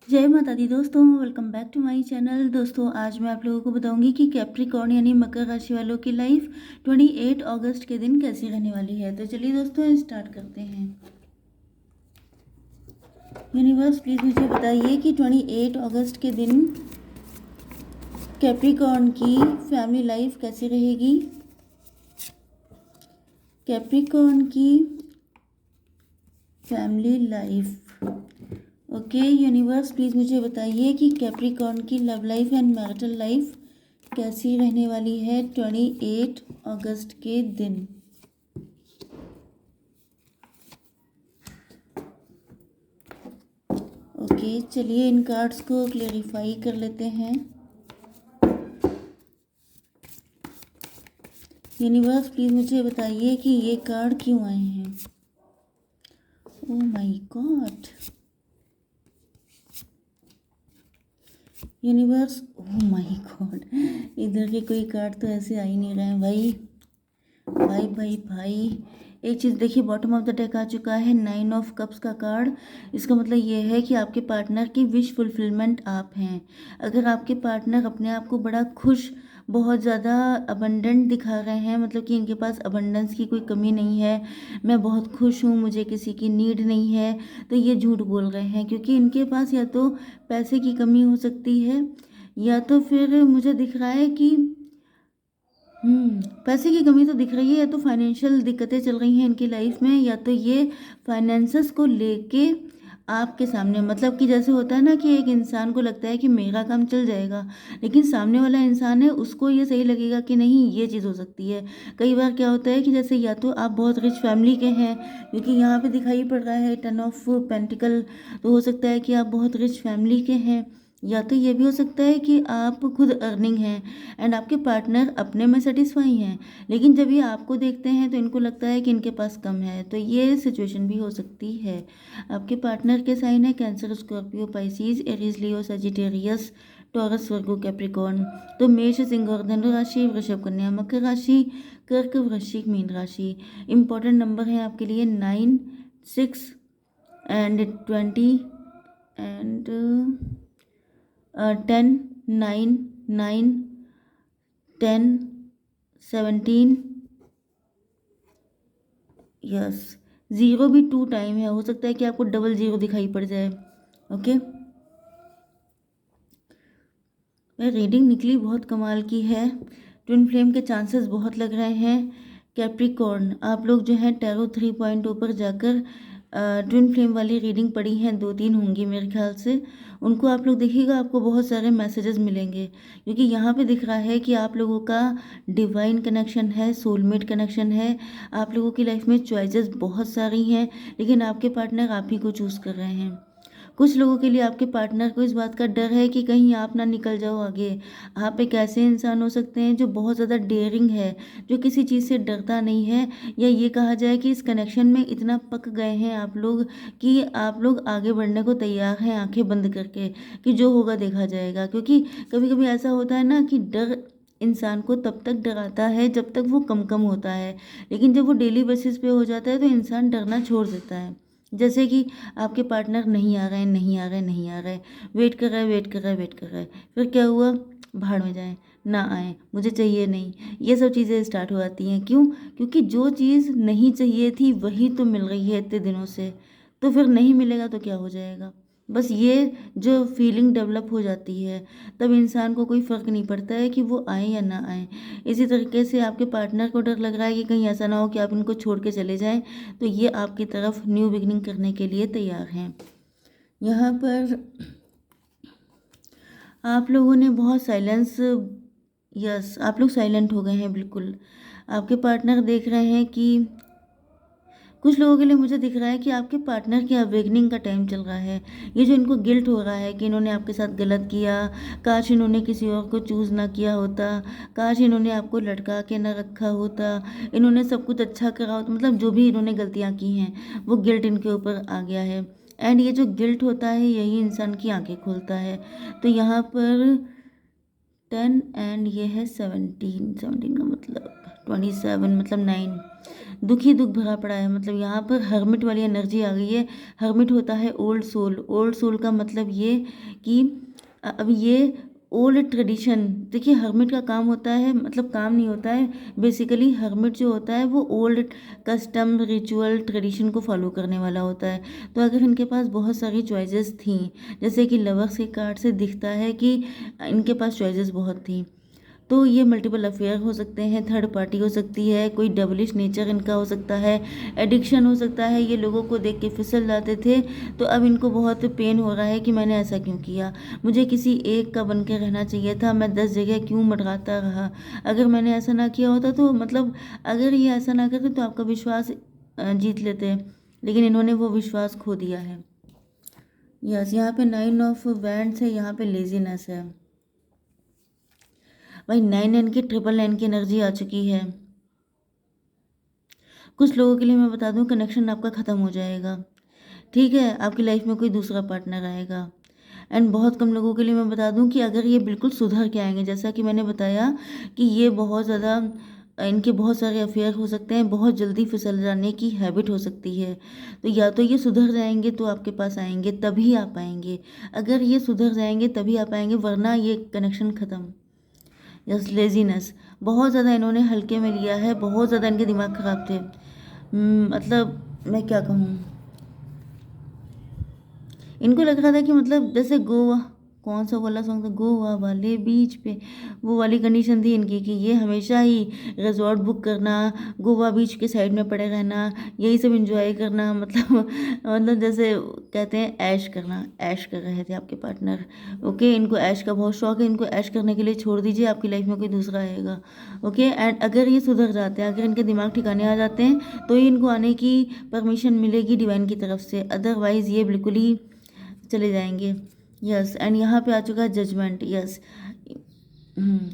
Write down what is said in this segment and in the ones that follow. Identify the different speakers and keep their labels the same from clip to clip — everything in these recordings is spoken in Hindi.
Speaker 1: जय माता दी दोस्तों, welcome back to my channel. दोस्तों आज मैं आप लोगों को बताऊंगी कि कैप्रिकॉर्न यानी मकर राशि वालों की लाइफ 28 अगस्त के दिन कैसी रहने वाली है। तो चलिए दोस्तों स्टार्ट करते हैं। यूनिवर्स प्लीज़ मुझे बताइए कि 28 अगस्त के दिन कैप्रिकॉर्न की फैमिली लाइफ कैसी रहेगी। कैप्रिकॉर्न की family life. Okay universe please मुझे बताइए कि कैप्रिकॉर्न की love life and marital life कैसी रहने वाली है 28 अगस्त के दिन। ओके चलिए इन कार्ड्स को क्लेरिफाई कर लेते हैं। यूनिवर्स प्लीज़ मुझे बताइए कि ये कार्ड क्यों आए हैं। Oh my God universe, oh my God, इधर के कोई कार्ड तो ऐसे आ ही नहीं रहे हैं भाई भाई भाई भाई। एक चीज़ देखिए, बॉटम ऑफ द डेक आ चुका है 9 ऑफ कप्स का कार्ड। इसका मतलब ये है कि आपके पार्टनर की विश फुलफिलमेंट आप हैं। अगर आपके पार्टनर अपने आप को बड़ा खुश, बहुत ज़्यादा अबंडेंट दिखा रहे हैं, मतलब कि इनके पास अबंडेंस की कोई कमी नहीं है, मैं बहुत खुश हूँ, मुझे किसी की नीड नहीं है, तो ये झूठ बोल रहे हैं। क्योंकि इनके पास या तो पैसे की कमी हो सकती है, या तो फिर मुझे दिख रहा है कि पैसे की कमी तो दिख रही है, या तो फाइनेंशियल दिक्कतें चल रही हैं इनकी लाइफ में, या तो ये फाइनेंसेस को लेके आपके सामने, मतलब कि जैसे होता है ना कि एक इंसान को लगता है कि मेरा काम चल जाएगा, लेकिन सामने वाला इंसान है उसको ये सही लगेगा कि नहीं ये चीज़ हो सकती है। कई बार क्या होता है कि जैसे या तो आप बहुत रिच फैमिली के हैं, क्योंकि यहाँ पे दिखाई पड़ रहा है 10 ऑफ पेंटिकल, तो हो सकता है कि आप बहुत रिच फैमिली के हैं, या तो ये भी हो सकता है कि आप खुद अर्निंग हैं एंड आपके पार्टनर अपने में सेटिस्फाई हैं, लेकिन जब ये आपको देखते हैं तो इनको लगता है कि इनके पास कम है, तो ये सिचुएशन भी हो सकती है। आपके पार्टनर के साइन है कैंसर, स्कॉर्पियो, पाइसिस, एरीज, लियो, सजिटेरियस, टॉरस, वर्गो, कैप्रिकॉर्न। तो मेष, सिंह और धनु राशि, वृषभ, कन्या, मकर राशि, कर्क, वृश्चिक, मीन राशि। इंपॉर्टेंट नंबर है आपके लिए 9, 6 एंड 20 एंड 10, 9, 9, 10, 17, यस। ज़ीरो भी 2 टाइम है, हो सकता है कि आपको डबल ज़ीरो दिखाई पड़ जाए। ओके वह रीडिंग निकली बहुत कमाल की है। ट्विन फ्लेम के चांसेस बहुत लग रहे हैं। कैप्रिकॉर्न आप लोग जो है टैरो 3.0 पर जाकर ट्विन फ्लेम वाली रीडिंग पढ़ी हैं, 2-3 होंगी मेरे ख्याल से, उनको आप लोग देखिएगा, आपको बहुत सारे मैसेजेस मिलेंगे। क्योंकि यहाँ पे दिख रहा है कि आप लोगों का डिवाइन कनेक्शन है, सोलमेट कनेक्शन है। आप लोगों की लाइफ में चॉइसेस बहुत सारी हैं, लेकिन आपके पार्टनर आप ही को चूज़ कर रहे हैं। कुछ लोगों के लिए आपके पार्टनर को इस बात का डर है कि कहीं आप ना निकल जाओ आगे। आप एक ऐसे इंसान हो सकते हैं जो बहुत ज़्यादा डेयरिंग है, जो किसी चीज़ से डरता नहीं है, या ये कहा जाए कि इस कनेक्शन में इतना पक गए हैं आप लोग कि आप लोग आगे बढ़ने को तैयार हैं आंखें बंद करके, कि जो होगा देखा जाएगा। क्योंकि कभी कभी ऐसा होता है ना कि डर इंसान को तब तक डराता है जब तक वो कम कम होता है, लेकिन जब वो डेली बेसिस पे हो जाता है तो इंसान डरना छोड़ देता है। जैसे कि आपके पार्टनर नहीं आ रहे हैं, नहीं आ रहे, नहीं आ रहे, वेट कर रहा है, वेट कर रहा है, वेट कर रहा है, फिर क्या हुआ, भाड़ में जाए, ना आए, मुझे चाहिए नहीं, ये सब चीज़ें स्टार्ट हो जाती हैं। क्यों? क्योंकि जो चीज़ नहीं चाहिए थी वही तो मिल रही है इतने दिनों से, तो फिर नहीं मिलेगा तो क्या हो जाएगा। बस ये जो फीलिंग डेवलप हो जाती है, तब इंसान को कोई फ़र्क नहीं पड़ता है कि वो आए या ना आए। इसी तरीके से आपके पार्टनर को डर लग रहा है कि कहीं ऐसा ना हो कि आप इनको छोड़ के चले जाएं, तो ये आपकी तरफ न्यू बिगनिंग करने के लिए तैयार हैं। यहाँ पर आप लोगों ने बहुत साइलेंस, यस आप लोग साइलेंट हो गए हैं बिल्कुल। आपके पार्टनर देख रहे हैं कि कुछ लोगों के लिए मुझे दिख रहा है कि आपके पार्टनर की अवेकनिंग का टाइम चल रहा है। ये जो इनको गिल्ट हो रहा है कि इन्होंने आपके साथ गलत किया, काश इन्होंने किसी और को चूज़ ना किया होता, काश इन्होंने आपको लटका के ना रखा होता, इन्होंने सब कुछ अच्छा करा होता, मतलब जो भी इन्होंने गलतियाँ की हैं वो गिल्ट इनके ऊपर आ गया है। एंड ये जो गिल्ट होता है यही इंसान की आंखें खोलता है। तो यहाँ पर 10 एंड ये है 17, 17 का मतलब 27 मतलब 9। दुख ही दुख भरा पड़ा है, मतलब यहाँ पर हर्मिट वाली एनर्जी आ गई है। हर्मिट होता है ओल्ड सोल। ओल्ड सोल का मतलब ये कि अब ये ओल्ड ट्रेडिशन, देखिए हर्मिट का काम होता है, मतलब काम नहीं होता है, बेसिकली हर्मिट जो होता है वो ओल्ड कस्टम रिचुअल ट्रेडिशन को फॉलो करने वाला होता है। तो अगर इनके पास बहुत सारी चॉइसेस थी, जैसे कि लवर्स के कार्ड से दिखता है कि इनके पास चॉइसेस बहुत थी, तो ये मल्टीपल अफेयर हो सकते हैं, थर्ड पार्टी हो सकती है, कोई डबलिश नेचर इनका हो सकता है, एडिक्शन हो सकता है, ये लोगों को देख के फिसल जाते थे, तो अब इनको बहुत पेन हो रहा है कि मैंने ऐसा क्यों किया, मुझे किसी एक का बन के रहना चाहिए था, मैं 10 जगह क्यों मटकाता रहा, अगर मैंने ऐसा ना किया होता तो मतलब अगर ये ऐसा ना करते तो आपका विश्वास जीत लेते, लेकिन इन्होंने वो विश्वास खो दिया है। यस, यहाँ पे 9 ऑफ वैंड्स है, यहाँ पे लेजीनेस है भाई। 9 की 999 की एनर्जी आ चुकी है। कुछ लोगों के लिए मैं बता दूं, कनेक्शन आपका ख़त्म हो जाएगा, ठीक है, आपकी लाइफ में कोई दूसरा पार्टनर आएगा। एंड बहुत कम लोगों के लिए मैं बता दूं कि अगर ये बिल्कुल सुधर के आएंगे, जैसा कि मैंने बताया कि ये बहुत ज़्यादा, इनके बहुत सारे अफेयर हो सकते हैं, बहुत जल्दी फिसल जाने की हैबिट हो सकती है, तो या तो ये सुधर जाएंगे तो आपके पास आएंगे, तभी आप आएंगे, अगर ये सुधर जाएंगे तभी आप आएंगे, वरना ये कनेक्शन ख़त्म। यस, लेजीनेस, बहुत ज़्यादा इन्होंने हल्के में लिया है, बहुत ज़्यादा इनके दिमाग ख़राब थे। मतलब मैं क्या कहूँ, इनको लग रहा था कि मतलब जैसे गोवा, कौन सा वाला सॉन्ग था, गोवा वाले बीच पे, वो वाली कंडीशन थी इनकी कि ये हमेशा ही रिजॉर्ट बुक करना, गोवा बीच के साइड में पड़े रहना, यही सब एंजॉय करना, मतलब जैसे कहते हैं ऐश करना, ऐश कर रहे थे आपके पार्टनर। ओके, इनको ऐश का बहुत शौक है, इनको ऐश करने के लिए छोड़ दीजिए, आपकी लाइफ में कोई दूसरा आएगा। ओके, एंड अगर ये सुधर जाते हैं, अगर इनके दिमाग ठिकाने आ जाते हैं, तो ही इनको आने की परमिशन मिलेगी डिवाइन की तरफ से, अदरवाइज़ ये बिल्कुल ही चले जाएंगे। यस, एंड यहाँ पे आ चुका है जजमेंट। यस,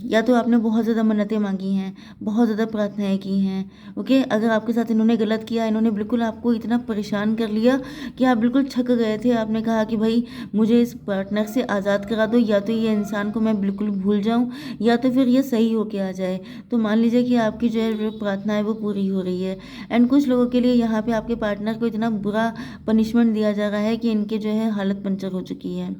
Speaker 1: या तो आपने बहुत ज़्यादा मन्नतें मांगी हैं, बहुत ज़्यादा प्रार्थनाएं की हैं। ओके, अगर आपके साथ इन्होंने गलत किया, इन्होंने बिल्कुल आपको इतना परेशान कर लिया कि आप बिल्कुल छक गए थे, आपने कहा कि भाई मुझे इस पार्टनर से आज़ाद करा दो, या तो ये इंसान को मैं बिल्कुल भूल जाऊं, या तो फिर ये सही होके आ जाए। तो मान लीजिए कि आपकी जो है प्रार्थना है वो पूरी हो रही है। एंड कुछ लोगों के लिए यहाँ पे आपके पार्टनर को इतना बुरा पनिशमेंट दिया जा रहा है कि इनके जो है हालत पंचर हो चुकी है।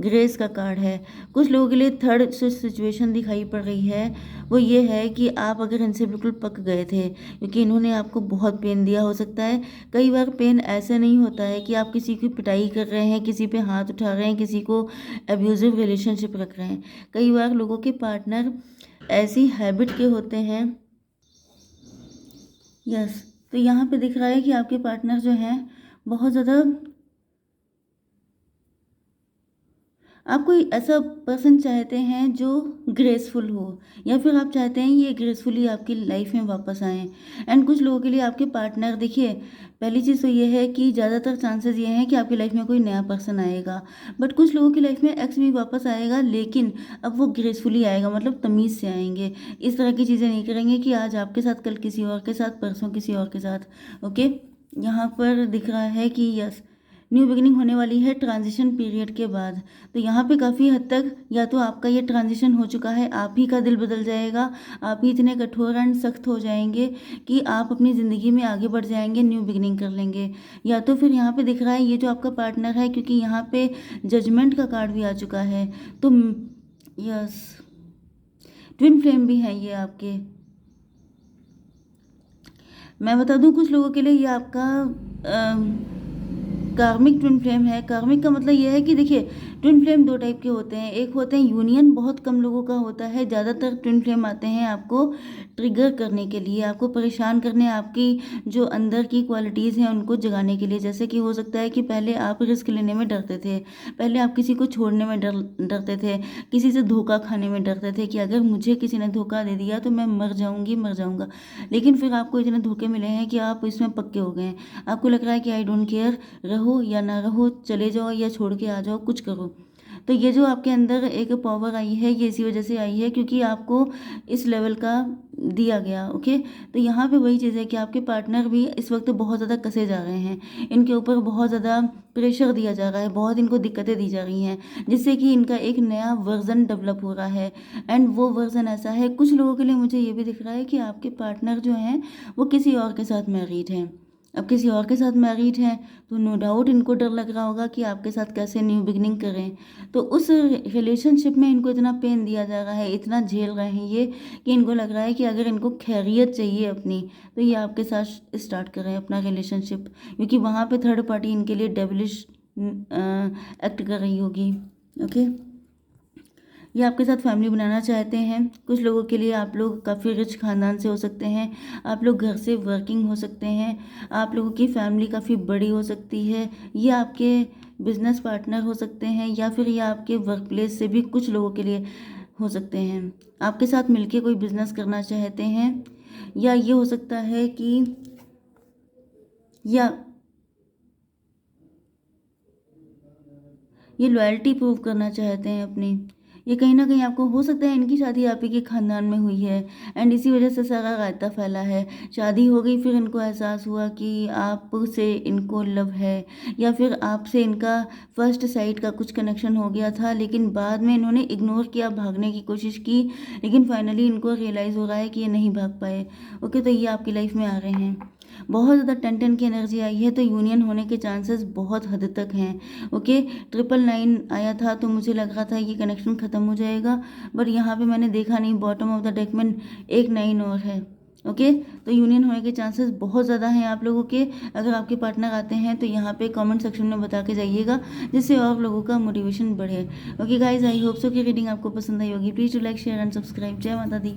Speaker 1: ग्रेस का कार्ड है। कुछ लोगों के लिए थर्ड सिचुएशन दिखाई पड़ रही है, वो ये है कि आप अगर इनसे बिल्कुल पक गए थे, क्योंकि इन्होंने आपको बहुत पेन दिया, हो सकता है कई बार पेन ऐसे नहीं होता है कि आप किसी की पिटाई कर रहे हैं, किसी पे हाथ उठा रहे हैं, किसी को एब्यूजिव रिलेशनशिप रख रहे हैं, कई बार लोगों के पार्टनर ऐसी हैबिट के होते हैं। यस, तो यहाँ पे दिख रहा है कि आपके पार्टनर जो हैं बहुत ज़्यादा, आप कोई ऐसा पर्सन चाहते हैं जो ग्रेसफुल हो, या फिर आप चाहते हैं ये ग्रेसफुली आपकी लाइफ में वापस आएँ। एंड कुछ लोगों के लिए आपके पार्टनर, देखिए पहली चीज़ तो ये है कि ज़्यादातर चांसेस ये हैं कि आपकी लाइफ में कोई नया पर्सन आएगा, बट कुछ लोगों की लाइफ में एक्स भी वापस आएगा, लेकिन अब वो ग्रेसफुली आएगा, मतलब तमीज़ से आएंगे, इस तरह की चीज़ें नहीं करेंगे कि आज आपके साथ कल किसी और के साथ, परसों किसी और के साथ। ओके, यहाँ पर दिख रहा है कि यस, न्यू बिगिनिंग होने वाली है ट्रांजिशन पीरियड के बाद। तो यहाँ पे काफ़ी हद तक या तो आपका ये ट्रांजिशन हो चुका है, आप ही का दिल बदल जाएगा, आप ही इतने कठोर एंड सख्त हो जाएंगे कि आप अपनी ज़िंदगी में आगे बढ़ जाएंगे, न्यू बिगिनिंग कर लेंगे। या तो फिर यहाँ पे दिख रहा है ये जो आपका पार्टनर है, क्योंकि यहाँ पे जजमेंट का कार्ड भी आ चुका है, तो यस, ट्विन फ्लेम भी हैं ये आपके। मैं बता दूं कुछ लोगों के लिए ये आपका कार्मिक ट्विन फ्लेम है। कार्मिक का मतलब ये है कि देखिए ट्विन फ्लेम दो टाइप के होते हैं, एक होते हैं यूनियन, बहुत कम लोगों का होता है, ज़्यादातर ट्विन फ्लेम आते हैं आपको ट्रिगर करने के लिए, आपको परेशान करने, आपकी जो अंदर की क्वालिटीज़ हैं उनको जगाने के लिए। जैसे कि हो सकता है कि पहले आप रिस्क लेने में डरते थे, पहले आप किसी को छोड़ने में डरते थे, किसी से धोखा खाने में डरते थे कि अगर मुझे किसी ने धोखा दे दिया तो मैं मर जाऊंगी, मर जाऊंगा, लेकिन फिर आपको इतने धोखे मिले हैं कि आप इसमें पक्के हो गए हैं, आपको लग रहा है कि आई डोंट केयर, रहो या ना रहो, चले जाओ या छोड़ के आ जाओ, कुछ करो। तो ये जो आपके अंदर एक पावर आई है, ये इसी वजह से आई है क्योंकि आपको इस लेवल का दिया गया। ओके, तो यहाँ पे वही चीज़ है कि आपके पार्टनर भी इस वक्त बहुत ज़्यादा कसे जा रहे हैं, इनके ऊपर बहुत ज़्यादा प्रेशर दिया जा रहा है, बहुत इनको दिक्कतें दी जा रही हैं, जिससे कि इनका एक नया वर्जन डेवलप हो रहा है। एंड वो वर्जन ऐसा है, कुछ लोगों के लिए मुझे ये भी दिख रहा है कि आपके पार्टनर जो हैं वो किसी और के साथ मैरिड हैं। अब किसी और के साथ मैरिड हैं तो नो डाउट इनको डर लग रहा होगा कि आपके साथ कैसे न्यू बिगनिंग करें। तो उस रिलेशनशिप में इनको इतना पेन दिया जा रहा है, इतना झेल रहे हैं ये, कि इनको लग रहा है कि अगर इनको खैरियत चाहिए अपनी, तो ये आपके साथ स्टार्ट करें अपना रिलेशनशिप, क्योंकि वहाँ पे थर्ड पार्टी इनके लिए डेविलिश एक्ट कर रही होगी। ओके, ये आपके साथ फैमिली बनाना चाहते हैं। कुछ लोगों के लिए आप लोग काफ़ी रिच खानदान से हो सकते हैं, आप लोग घर से वर्किंग हो सकते हैं, आप लोगों की फैमिली काफ़ी बड़ी हो सकती है, ये आपके बिजनेस पार्टनर हो सकते हैं, या फिर ये आपके वर्क प्लेस से भी कुछ लोगों के लिए हो सकते हैं। आपके साथ मिलके कोई बिजनेस करना चाहते हैं, या ये हो सकता है कि या ये लॉयल्टी प्रूव करना चाहते हैं अपनी। ये कहीं ना कहीं आपको हो सकता है इनकी शादी आप ही के खानदान में हुई है, एंड इसी वजह से सारा रायता फैला है। शादी हो गई, फिर इनको एहसास हुआ कि आपसे इनको लव है, या फिर आपसे इनका फर्स्ट साइट का कुछ कनेक्शन हो गया था, लेकिन बाद में इन्होंने इग्नोर किया, भागने की कोशिश की, लेकिन फाइनली इनको रियलाइज़ हो रहा है कि ये नहीं भाग पाए। ओके, तो ये आपकी लाइफ में आ रहे हैं। बहुत ज़्यादा 10-10 की एनर्जी आई है, तो यूनियन होने के चांसेस बहुत हद तक हैं। ओके, 999 आया था तो मुझे लग रहा था ये कनेक्शन ख़त्म हो जाएगा, बट यहाँ पे मैंने देखा नहीं, बॉटम ऑफ द डेक में एक 9 और है। ओके, तो यूनियन होने के चांसेस बहुत ज़्यादा हैं आप लोगों के। अगर आपके पार्टनर आते हैं तो यहाँ पे कमेंट सेक्शन में बता के जाइएगा, जिससे और लोगों का मोटिवेशन बढ़े। Okay guys, I hope so कि रीडिंग आपको पसंद आई होगी। Please to like, share and subscribe. जय माता दी।